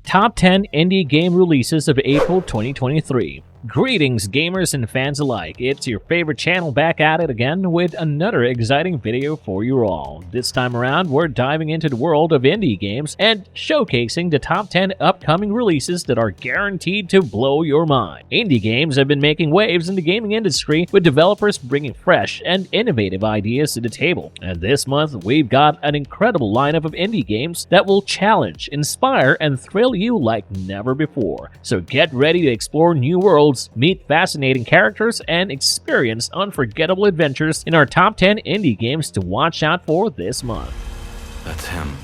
Top 10 Indie Game Releases of April 2023. Greetings gamers and fans alike, it's your favorite channel back at it again with another exciting video for you all. This time around we're diving into the world of indie games and showcasing the top 10 upcoming releases that are guaranteed to blow your mind. Indie games have been making waves in the gaming industry with developers bringing fresh and innovative ideas to the table. And this month we've got an incredible lineup of indie games that will challenge, inspire, and thrill you like never before. So get ready to explore new worlds, meet fascinating characters, and experience unforgettable adventures in our top 10 indie games to watch out for this month. That's him.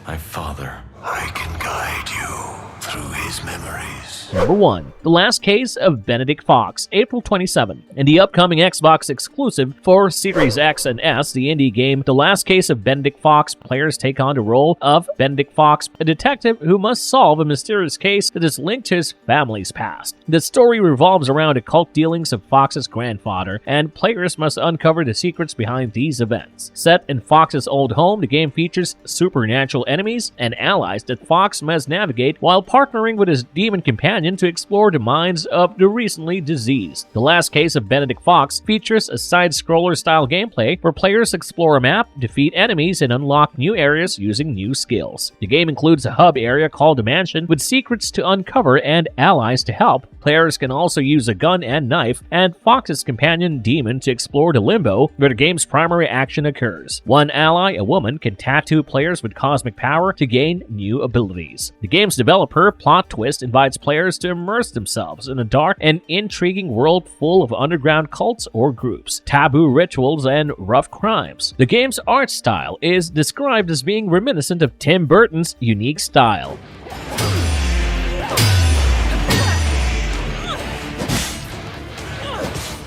My father. I can guide you through his memories. Number 1. The Last Case of Benedict Fox, April 27. In the upcoming Xbox exclusive for Series X and S, the indie game The Last Case of Benedict Fox, players take on the role of Benedict Fox, a detective who must solve a mysterious case that is linked to his family's past. The story revolves around occult dealings of Fox's grandfather, and players must uncover the secrets behind these events. Set in Fox's old home, the game features supernatural enemies and allies that Fox must navigate while partnering with his demon companion to explore the minds of the recently deceased. The Last Case of Benedict Fox features a side-scroller style gameplay where players explore a map, defeat enemies, and unlock new areas using new skills. The game includes a hub area called the Mansion with secrets to uncover and allies to help. Players can also use a gun and knife, and Fox's companion Demon to explore the Limbo, where the game's primary action occurs. One ally, a woman, can tattoo players with cosmic power to gain new abilities. The game's developer, Plot Twist, invites players to immerse themselves in a dark and intriguing world full of underground cults or groups, taboo rituals, and rough crimes. The game's art style is described as being reminiscent of Tim Burton's unique style.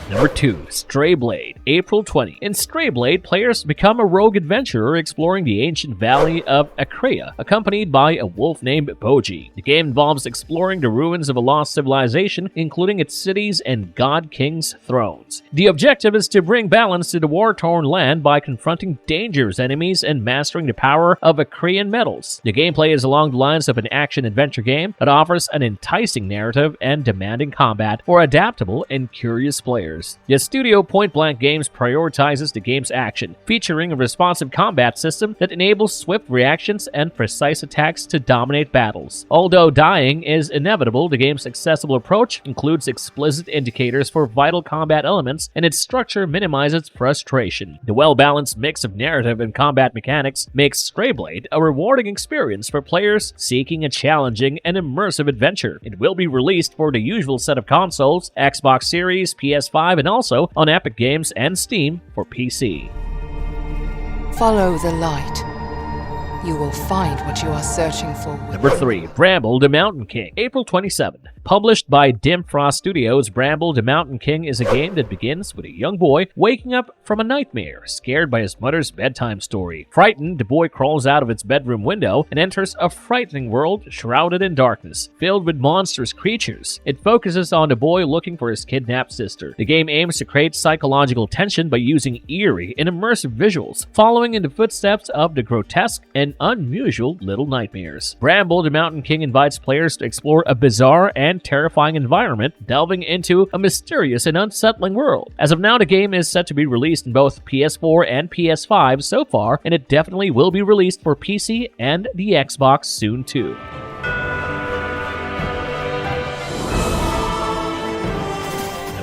Number 2. Stray Blade, April 20. In Stray Blade, players become a rogue adventurer exploring the ancient valley of Akrea, accompanied by a wolf named Boji. The game involves exploring the ruins of a lost civilization, including its cities and God King's thrones. The objective is to bring balance to the war-torn land by confronting dangerous enemies and mastering the power of Akrean metals. The gameplay is along the lines of an action-adventure game that offers an enticing narrative and demanding combat for adaptable and curious players. The studio Point Blank Games prioritizes the game's action, featuring a responsive combat system that enables swift reactions and precise attacks to dominate battles. Although dying is inevitable, the game's accessible approach includes explicit indicators for vital combat elements, and its structure minimizes frustration. The well-balanced mix of narrative and combat mechanics makes Stray Blade a rewarding experience for players seeking a challenging and immersive adventure. It will be released for the usual set of consoles, Xbox Series, PS5, and also on Epic Games and Steam for PC. Follow the light. You will find what you are searching for. Number 3. Bramble the Mountain King, April 27. Published by Dim Frost Studios, Bramble the Mountain King is a game that begins with a young boy waking up from a nightmare, scared by his mother's bedtime story. Frightened, the boy crawls out of its bedroom window and enters a frightening world shrouded in darkness, filled with monstrous creatures. It focuses on the boy looking for his kidnapped sister. The game aims to create psychological tension by using eerie and immersive visuals, following in the footsteps of the grotesque and unusual little nightmares. Bramble the Mountain King invites players to explore a bizarre and terrifying environment, delving into a mysterious and unsettling world. As of now, the game is set to be released in both PS4 and PS5 so far, and it definitely will be released for PC and the Xbox soon too.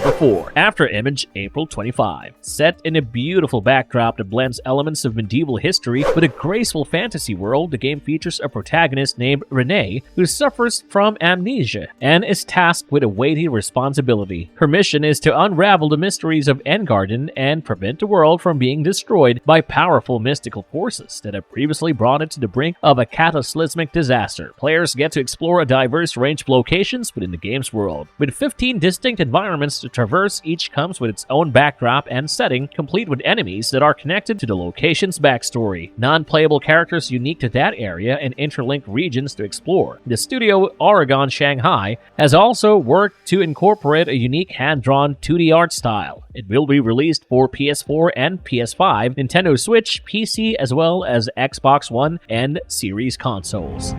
Number 4. Afterimage, April 25. Set in a beautiful backdrop that blends elements of medieval history with a graceful fantasy world, the game features a protagonist named Renee who suffers from amnesia and is tasked with a weighty responsibility. Her mission is to unravel the mysteries of Engarden and prevent the world from being destroyed by powerful mystical forces that have previously brought it to the brink of a cataclysmic disaster. Players get to explore a diverse range of locations within the game's world, with 15 distinct environments to traverse. Each comes with its own backdrop and setting, complete with enemies that are connected to the location's backstory, non-playable characters unique to that area, and interlinked regions to explore. The studio Oregon Shanghai has also worked to incorporate a unique hand-drawn 2D art style. It will be released for PS4 and PS5, Nintendo Switch, PC, as well as Xbox One and Series consoles.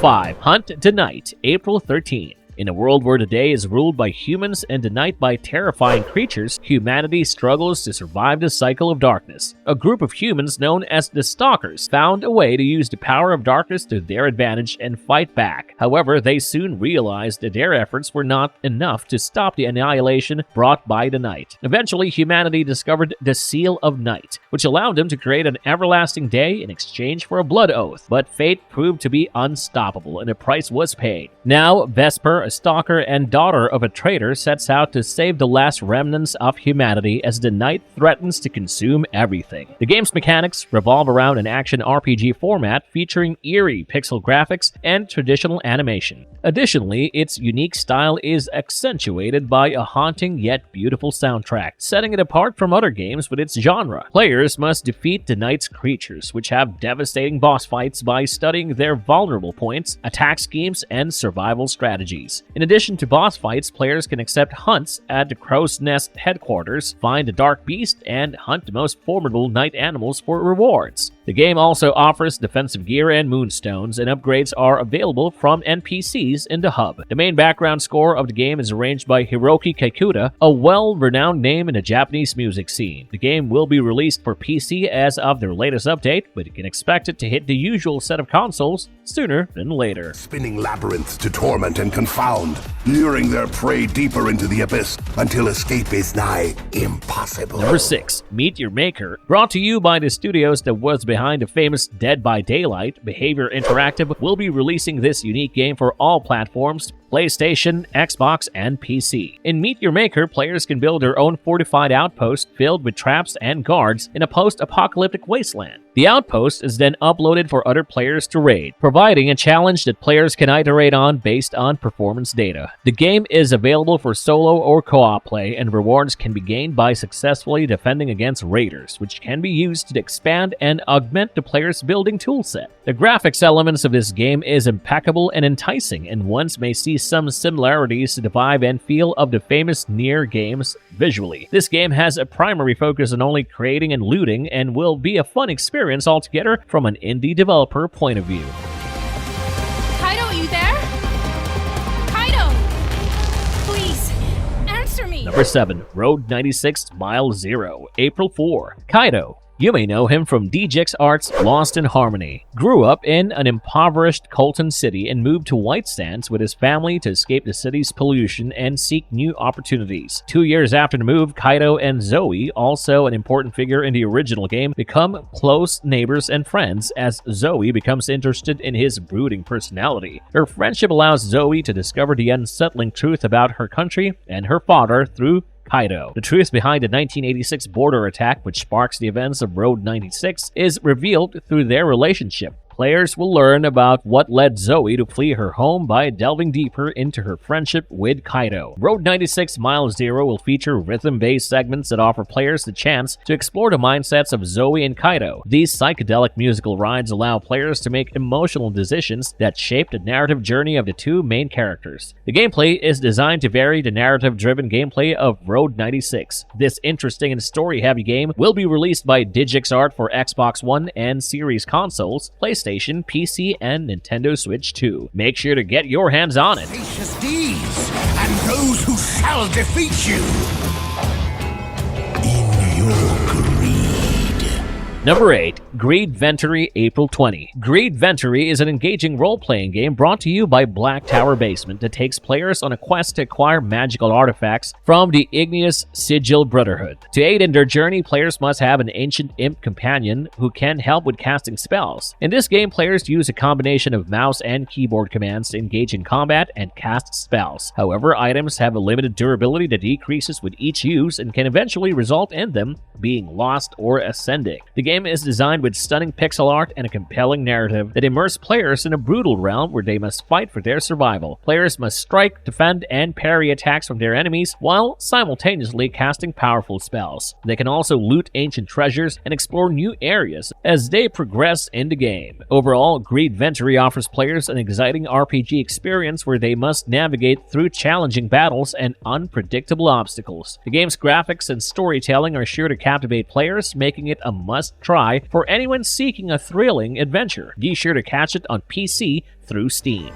5. Hunt the Night, April 13. In a world where the day is ruled by humans and the night by terrifying creatures, humanity struggles to survive the cycle of darkness. A group of humans known as the Stalkers found a way to use the power of darkness to their advantage and fight back. However, they soon realized that their efforts were not enough to stop the annihilation brought by the night. Eventually, humanity discovered the Seal of Night, which allowed them to create an everlasting day in exchange for a blood oath. But fate proved to be unstoppable, and a price was paid. Now, Vesper, a stalker and daughter of a traitor, sets out to save the last remnants of humanity as the night threatens to consume everything. The game's mechanics revolve around an action RPG format featuring eerie pixel graphics and traditional animation. Additionally, its unique style is accentuated by a haunting yet beautiful soundtrack, setting it apart from other games with its genre. Players must defeat the night's creatures, which have devastating boss fights, by studying their vulnerable points, attack schemes, and survival strategies. In addition to boss fights, players can accept hunts at the Crow's Nest headquarters, find a dark beast, and hunt the most formidable night animals for rewards. The game also offers defensive gear and moonstones, and upgrades are available from NPCs in the hub. The main background score of the game is arranged by Hiroki Kaikuta, a well-renowned name in the Japanese music scene. The game will be released for PC as of their latest update, but you can expect it to hit the usual set of consoles sooner than later. Spinning labyrinths to torment and confound, luring their prey deeper into the abyss until escape is nigh impossible. Number 6. Meet Your Maker. Brought to you by the studios that was behind the famous Dead by Daylight, Behavior Interactive will be releasing this unique game for all platforms: PlayStation, Xbox, and PC. In Meet Your Maker, players can build their own fortified outpost filled with traps and guards in a post-apocalyptic wasteland. The outpost is then uploaded for other players to raid, providing a challenge that players can iterate on based on performance data. The game is available for solo or co-op play, and rewards can be gained by successfully defending against raiders, which can be used to expand and augment the player's building toolset. The graphics elements of this game is impeccable and enticing, and one may see some similarities to the vibe and feel of the famous Nier games visually. This game has a primary focus on only creating and looting, and will be a fun experience altogether from an indie developer point of view. Kaido, are you there? Kaido! Please, answer me! Number 7. Road 96 Mile Zero, April 4. Kaido. You may know him from DJX Art's Lost in Harmony. Grew up in an impoverished Colton city and moved to White Sands with his family to escape the city's pollution and seek new opportunities. 2 years after the move, Kaido and Zoe, also an important figure in the original game, become close neighbors and friends as Zoe becomes interested in his brooding personality. Her friendship allows Zoe to discover the unsettling truth about her country and her father through Kaido. The truth behind the 1986 border attack, which sparks the events of Road 96, is revealed through their relationship. Players will learn about what led Zoe to flee her home by delving deeper into her friendship with Kaido. Road 96 Mile Zero will feature rhythm-based segments that offer players the chance to explore the mindsets of Zoe and Kaido. These psychedelic musical rides allow players to make emotional decisions that shape the narrative journey of the two main characters. The gameplay is designed to vary the narrative-driven gameplay of Road 96. This interesting and story-heavy game will be released by DJX Art for Xbox One and Series consoles, PlayStation, PC, and Nintendo Switch 2. Make sure to get your hands on it. Audacious deeds, and those who shall defeat you in your greed. Number 8. Greed Venturi, April 20. Greed Venturi is an engaging role-playing game brought to you by Black Tower Basement that takes players on a quest to acquire magical artifacts from the Igneous Sigil Brotherhood. To aid in their journey, players must have an ancient imp companion who can help with casting spells. In this game, players use a combination of mouse and keyboard commands to engage in combat and cast spells. However, items have a limited durability that decreases with each use and can eventually result in them being lost or ascending. The game is designed with stunning pixel art and a compelling narrative that immerse players in a brutal realm where they must fight for their survival. Players must strike, defend, and parry attacks from their enemies while simultaneously casting powerful spells. They can also loot ancient treasures and explore new areas as they progress in the game. Overall, Greed Venturi offers players an exciting RPG experience where they must navigate through challenging battles and unpredictable obstacles. The game's graphics and storytelling are sure to captivate players, making it a must try for anyone seeking a thrilling adventure. Be sure to catch it on PC through Steam.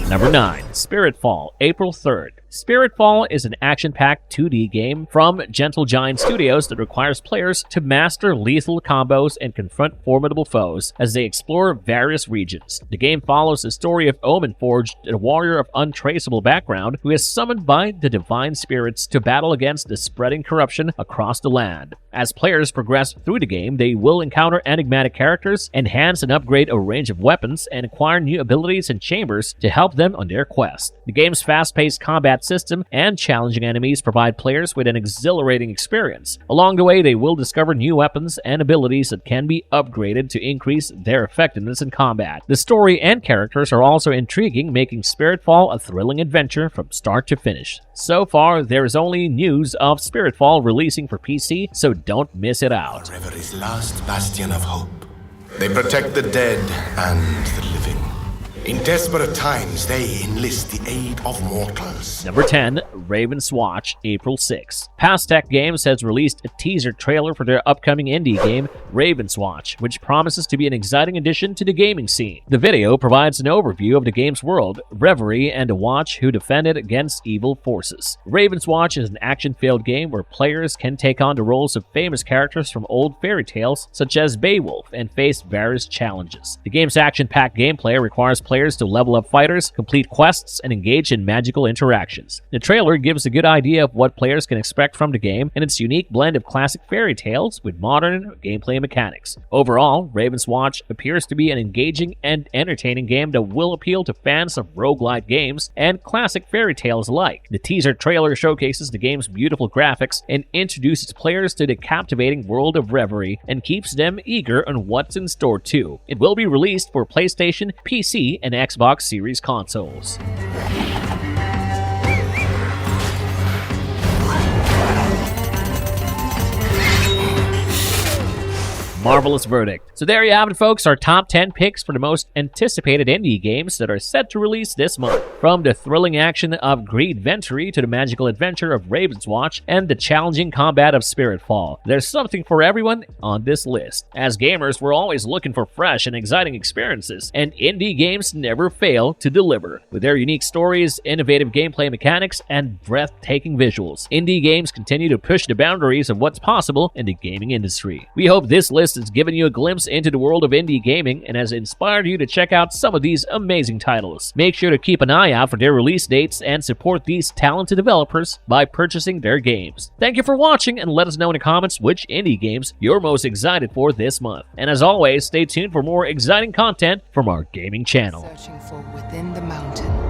Number 9. Spiritfall, April 3rd. Spiritfall is an action-packed 2D game from Gentle Giant Studios that requires players to master lethal combos and confront formidable foes as they explore various regions. The game follows the story of Omenforged, a warrior of untraceable background who is summoned by the divine spirits to battle against the spreading corruption across the land. As players progress through the game, they will encounter enigmatic characters, enhance and upgrade a range of weapons, and acquire new abilities and chambers to help them on their quest. The game's fast-paced combat system and challenging enemies provide players with an exhilarating experience. Along the way, they will discover new weapons and abilities that can be upgraded to increase their effectiveness in combat. The story and characters are also intriguing, making Spiritfall a thrilling adventure from start to finish. So far, there is only news of Spiritfall releasing for PC, so don't miss it out. Reveries' last bastion of hope. They protect the dead and the living. In desperate times, they enlist the aid of mortals. Number 10, Ravenswatch, April 6. Pastech Games has released a teaser trailer for their upcoming indie game, Ravenswatch, which promises to be an exciting addition to the gaming scene. The video provides an overview of the game's world, Reverie, and a watch who defended against evil forces. Ravenswatch is an action-filled game where players can take on the roles of famous characters from old fairy tales, such as Beowulf, and face various challenges. The game's action-packed gameplay requires players to level up fighters, complete quests, and engage in magical interactions. The trailer gives a good idea of what players can expect from the game and its unique blend of classic fairy tales with modern gameplay mechanics. Overall, Ravenswatch appears to be an engaging and entertaining game that will appeal to fans of roguelike games and classic fairy tales alike. The teaser trailer showcases the game's beautiful graphics and introduces players to the captivating world of Reverie and keeps them eager on what's in store too. It will be released for PlayStation, PC, and Xbox Series consoles. Marvelous verdict. So there you have it, folks, our top 10 picks for the most anticipated indie games that are set to release this month. From the thrilling action of Greed Ventury to the magical adventure of Ravenswatch and the challenging combat of Spiritfall, there's something for everyone on this list. As gamers, we're always looking for fresh and exciting experiences, and indie games never fail to deliver. With their unique stories, innovative gameplay mechanics, and breathtaking visuals, indie games continue to push the boundaries of what's possible in the gaming industry. We hope this list has given you a glimpse into the world of indie gaming and has inspired you to check out some of these amazing titles. Make sure to keep an eye out for their release dates and support these talented developers by purchasing their games. Thank you for watching, and let us know in the comments which indie games you're most excited for this month. And as always, stay tuned for more exciting content from our gaming channel. Searching for within the mountain.